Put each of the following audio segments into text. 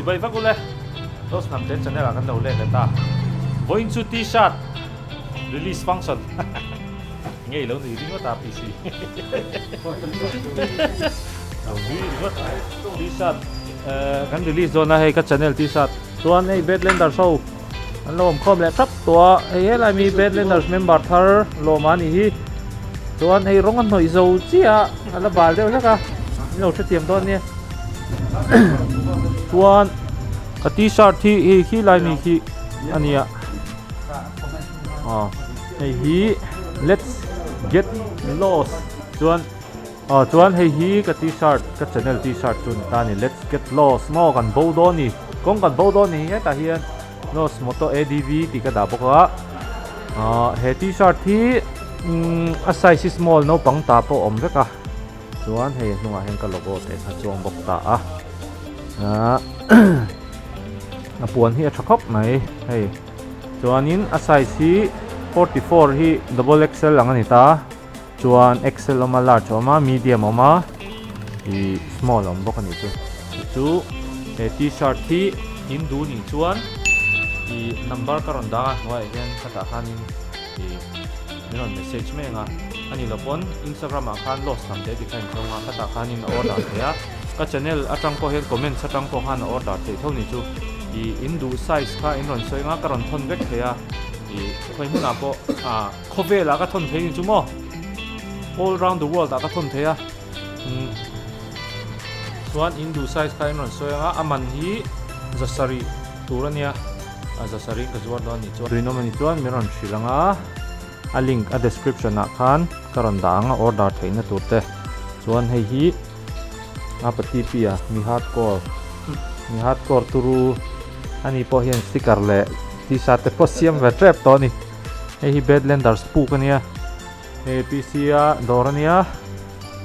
bay vác ule tos nam ten channel akan lo le ta going to t-shirt release function nghe lâu thì đi ta PC t-shirt kan release zona hay các channel t-shirt tuan hay Bedlander show anh lom khom le trap tua hay là mi Bedlanders member thar lo mani hi tuan hay rong an noi zo chia ala bal deu laka lo thetiam ton ni tuan ka t-shirt thi hi lai mi hi ania hey hi let's get lost tuan hey hi ka t-shirt ka channel t-shirt chun ta ni let's get lost mo kan bodo ni kong kan bodo ni ta hian nos moto adv ti ka da boka he t-shirt thi a size small no pang ta po om veka chuan he nunga hen ka logo te kha chuang bok ta a puan hi a thakop mai hei chuanin a size hi 44 hi double XL ang ani ta chuan XL oma large oma medium oma i small om bok ani chu he t-shirt hi in du ni chuan i number karon da noi hian khata khanin i meron message me nga ani lopon Instagram akhan los nam te dikan chonga khata khanin order thea ka channel atang ko hen comment satang ko han order te thoni chu i indu size kha inron soinga karon thon vek thea i khoi huna po khove la ka thon thei chu mo all around the world ka thon thea chuan indu size kha inron soinga aman hi zasari turania zasari ka zuar do ni chu rino mani chuan meron shilanga a link a description na khan karon da anga order theina turte chuan hei hi apati pia mi hardcore turu ani po hian sticker le t-shirt te posiam ve trap to ni hei hi Bedlanders pu kania hei PC a dorania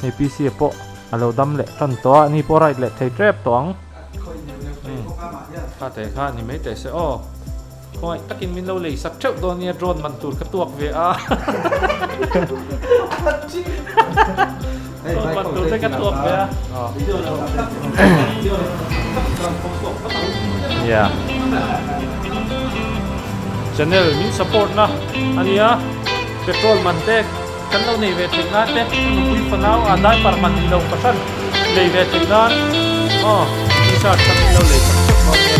hei PC po alo dam le tan to ani po right le thei trap tong kha te kha ni mai te se o khoi takin min lo le sak theu do nia drone man tur ka tuak ve a man tur te ka tuak ve a yeah channel min support na ania petrol man te kan lo nei ve thing na te pui fanau a dai par man lo pasan nei ve thing na t-shirt kan lo le sak theu